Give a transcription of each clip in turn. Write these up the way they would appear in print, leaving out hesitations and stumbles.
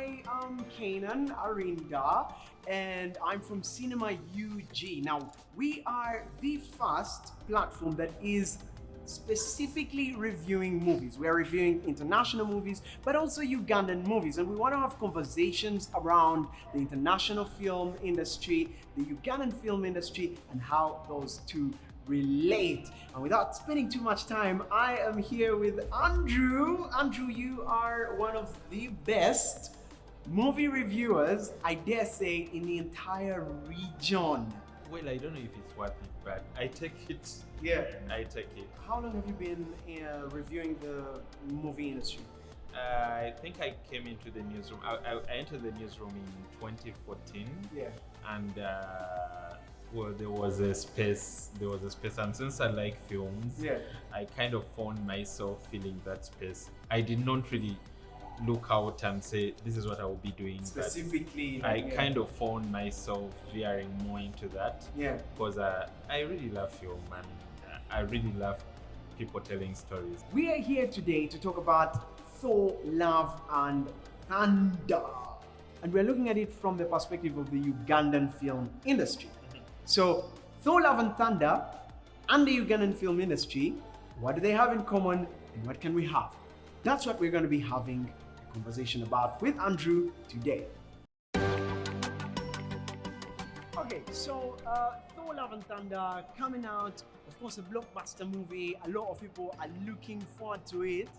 I am Canaan Arinda and I'm from Cinema UG. Now, we are the first platform that is specifically reviewing movies. We are reviewing international movies, but also Ugandan movies. And we want to have conversations around the international film industry, the Ugandan film industry, and how those two relate. And without spending too much time, I am here with Andrew. Andrew, you are one of the best movie reviewers, I dare say, in the entire region. Well, I don't know if it's worth it, but I take it. Yeah. I take it. How long have you been reviewing the movie industry? I think I came into the newsroom. I entered the newsroom in 2014. Yeah. And well, there was a space, and since I like films, Yeah. I kind of found myself filling that space. I did not really look out and say this is what I will be doing. Specifically, I kind of found myself veering more into that. Yeah. Because I really love film and I really love people telling stories. We are here today to talk about Thor Love and Thunder. And we're looking at it from the perspective of the Ugandan film industry. So, Thor Love and Thunder and the Ugandan film industry, what do they have in common and what can we have? That's what we're going to be having a conversation about with Andrew today. Okay, so Thor Love and Thunder coming out, of course, a blockbuster movie. A lot of people are looking forward to it.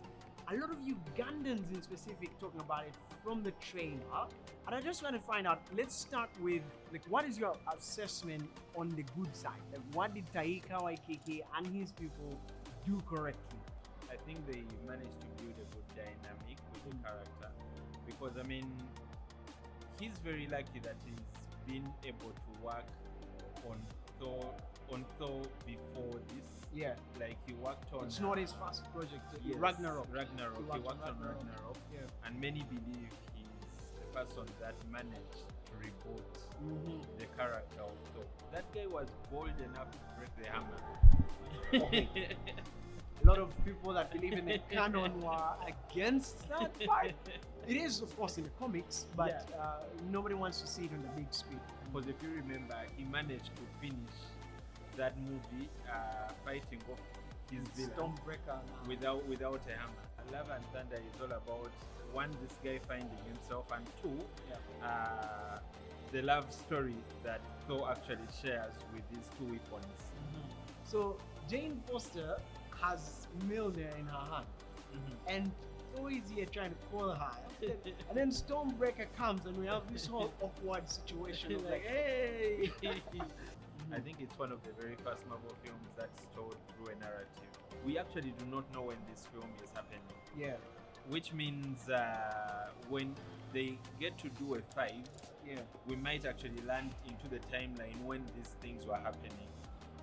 A lot of Ugandans in specific talking about it from the trailer. And I just want to find out, let's start with, like, what is your assessment on the good side? Like, what did Taika Waititi and his people do correctly? I think they managed to build a good dynamic with the character, because I mean, he's very lucky that he's been able to work on Thor before this. Yeah. Like he worked on. It's not his first project. Yes, Ragnarok. He worked on Ragnarok. Yeah. And many believe he's the person that managed to reboot the character of Thor. That guy was bold enough to break the hammer. Okay. A lot of people that believe in the canon were against that part. It is, of course, in the comics, but nobody wants to see it on the big screen. Because if you remember, he managed to finish that movie fighting off his villain Stormbreaker without a hammer. Love and Thunder is all about, one, this guy finding himself, and two, the love story that Thor actually shares with these two weapons. So Jane Foster has Mjolnir in her hand, and Thor is here trying to call her, and then Stormbreaker comes, and we have this whole awkward situation of like, hey. I think it's one of the very first Marvel films that's told through a narrative. We actually do not know when this film is happening. Yeah. Which means when they get to do a 5, we might actually land into the timeline when these things were happening.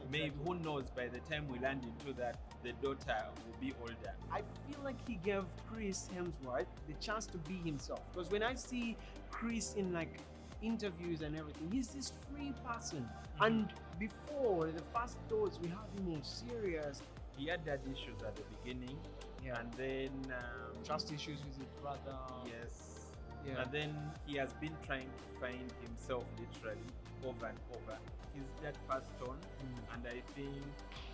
Exactly. Maybe, who knows, by the time we land into that, the daughter will be older. I feel like he gave Chris Hemsworth the chance to be himself. Because when I see Chris in like interviews and everything, he's this free person. And before the first Thors, we had him more serious. He had that issues at the beginning, and then trust issues with his brother. Yes. Yeah. And then he has been trying to find himself literally over and over. He's that passed on, and I think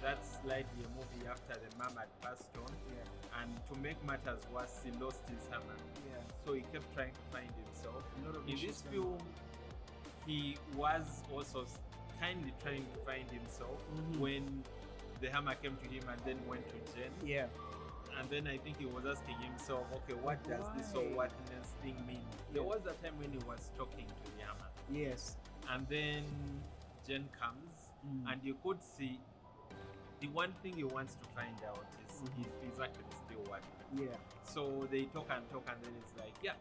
that's slightly a movie after the mom had passed on. And to make matters worse, he lost his hammer. So he kept trying to find himself. In this film, he was also kindly trying to find himself when the hammer came to him and then went to Jen. And then I think he was asking himself, okay, what does this whole whatness thing mean? There was a time when he was talking to the hammer. Yes. And then Jen comes, and you could see the one thing he wants to find out is he's actually still working. So they talk, and then it's like,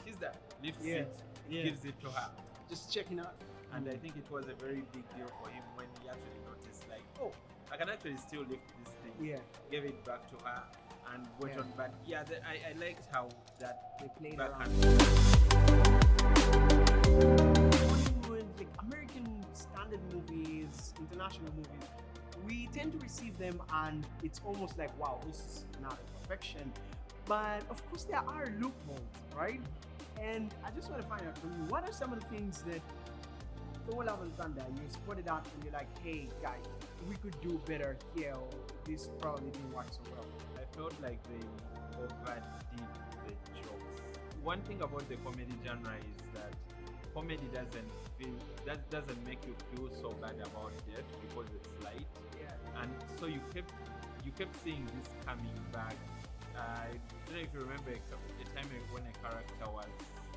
she's there. Lifts it, gives it to her. Just checking out. And I think it was a very big deal for him when he actually noticed, like, oh, I can actually still lift this thing. Gave it back to her and went on. But I liked how that they played around. Hollywood, like American standard movies, international movies, we tend to receive them and it's almost like, wow, this is not a perfection. But of course there are loopholes, right? And I just want to find out from you, what are some of the things that Thor Love and Thunder, you spotted out and you're like, hey guys, we could do better here, or this probably didn't work so well? I felt like they overdid the jokes. One thing about the comedy genre is that comedy doesn't make you feel so bad about death because it's light. Yeah. And so you kept seeing this coming back. I don't know if you remember a time when a character was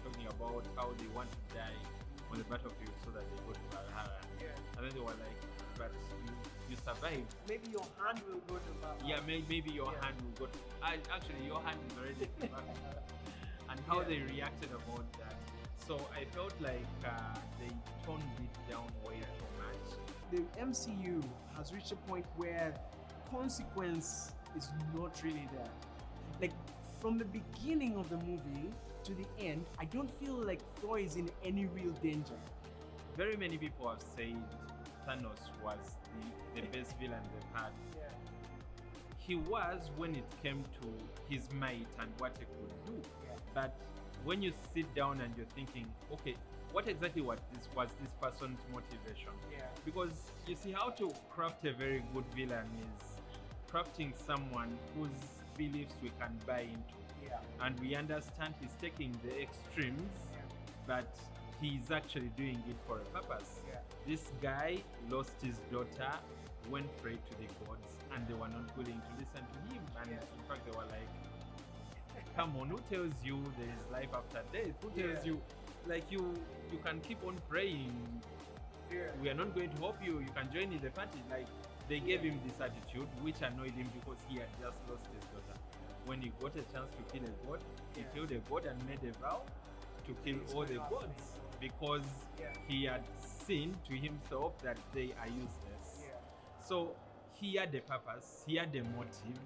talking about how they want to die on the battlefield so that they go to Valhalla. Yeah. And then they were like, but you survived. Maybe your hand will go to Valhalla. Yeah, maybe your hand will go to... actually, your hand is already to Valhalla. And how they reacted about that. So I felt like they toned it down way too much. The MCU has reached a point where consequence is not really there. Like, from the beginning of the movie to the end, I don't feel like Thor is in any real danger. Very many people have said Thanos was the best villain they've had. Yeah. He was when it came to his might and what he could do. Yeah. But when you sit down and you're thinking, okay, what exactly was this person's motivation? Yeah. Because you see, how to craft a very good villain is crafting someone whose beliefs we can buy into. Yeah. And we understand he's taking the extremes, Yeah. but he's actually doing it for a purpose. Yeah. This guy lost his daughter, went prayed to the gods, and they were not willing to listen to him. And in fact, they were like, come on, who tells you there is life after death? Who tells you, like, you can keep on praying. Yeah. We are not going to help you. You can join in the party. Like, they gave him this attitude, which annoyed him because he had just lost his daughter. When he got a chance to kill a god, he killed a god and made a vow to kill all the gods because he had seen to himself that they are useless. Yeah. So he had a purpose, he had a motive.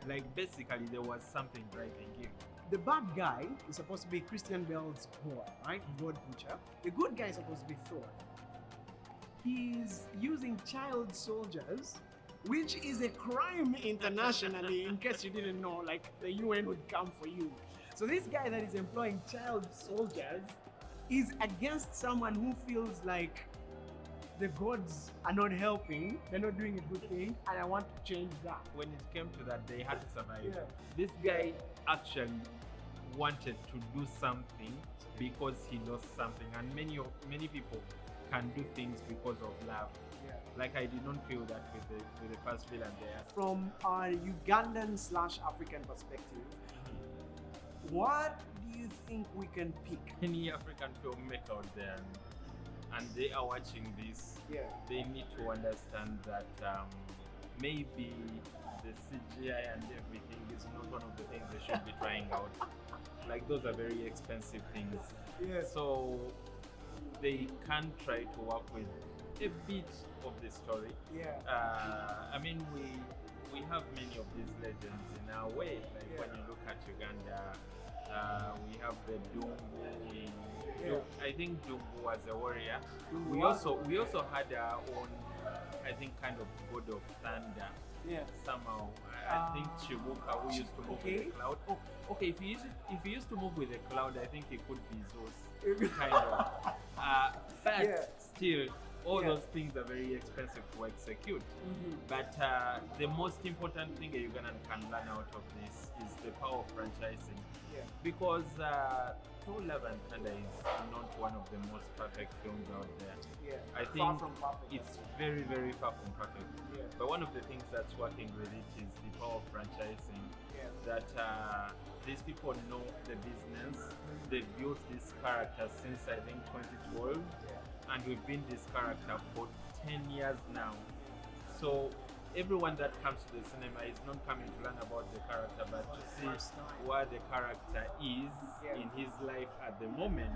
Like, basically there was something driving him. The bad guy is supposed to be Christian Bale's boy, right? God Butcher. The good guy is supposed to be Thor. He's using child soldiers, which is a crime internationally. In case you didn't know, like, the UN would come for you. So this guy that is employing child soldiers is against someone who feels like the gods are not helping, they're not doing a good thing, and I want to change that. When it came to that, they had to survive. Yeah. This guy actually wanted to do something because he lost something, and many people can do things because of love. Yeah. Like, I did not feel that with the first villain there. From our Ugandan/African perspective, what do you think we can pick? Any African filmmaker out there, and they are watching this, they need to understand that maybe the CGI and everything is not one of the things they should be trying out. Like, those are very expensive things. Yeah. So they can try to work with a bit of the story. Yeah. I mean, we have many of these legends in our way. Like, when you look at Uganda, we have the Dungu. I think Dungu was a warrior. We also had our own, I think, kind of god of thunder. Yeah. Somehow, I think Chibuka, who used to move with the cloud. Oh, okay. If he used to move with the cloud, I think he could be Zeus, kind of. But still, all those things are very expensive to execute. But the most important thing a Ugandan can learn out of this is the power of franchising. Because Thor Love and Thunder is not one of the most perfect films out there. I think it's very, very far from perfect. But one of the things that's working with it is the power of franchising. That these people know the business. They've built this character since, I think, 2012. And we've been this character for 10 years now. So everyone that comes to the cinema is not coming to learn about the character, but to see where the character is in his life at the moment.